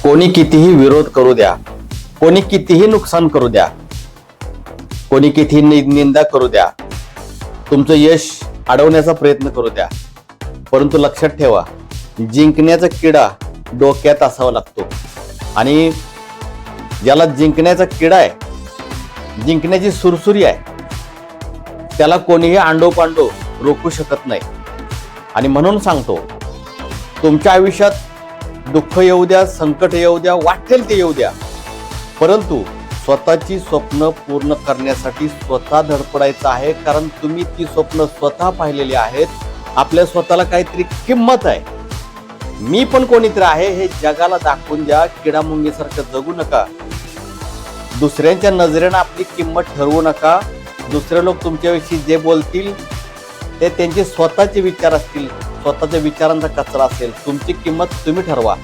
कोणी कितीही विरोध करू द्या, कोणी कितीही नुकसान करू द्या, कोणी कितीही निंदा करू द्या, तुमचं यश अडवण्याचा प्रयत्न करू द्या, परंतु लक्षात ठेवा, जिंकण्याचा किडा डोक्यात असावा लागतो. आणि ज्याला जिंकण्याचा किडा आहे, जिंकण्याची सुरसुरी आहे, त्याला कोणीही आंडोपांडो रोखू शकत नाही. आणि म्हणून सांगतो, तुमच्या आयुष्यात दुःख येऊ द्या, संकट येऊ द्या, वाटेल ते येऊ द्या, परंतु स्वतःची स्वप्न पूर्ण करण्यासाठी स्वतः धडपडायचं आहे. कारण तुम्ही ती स्वप्न स्वतः पाहिलेली आहेत. आपल्या स्वतःला काहीतरी किंमत आहे. मी पण कोणीतरी आहे हे जगाला दाखवून द्या. किडामुंगीसारखं जगू नका. दुसऱ्यांच्या नजरेनं आपली किंमत ठरवू नका. दुसरे लोक तुमच्याविषयी जे बोलतील ते त्यांचे स्वतःचे विचार असतील, स्वतःच्या विचारांचा कचरा असेल. तुमची किंमत तुम्ही ठरवा.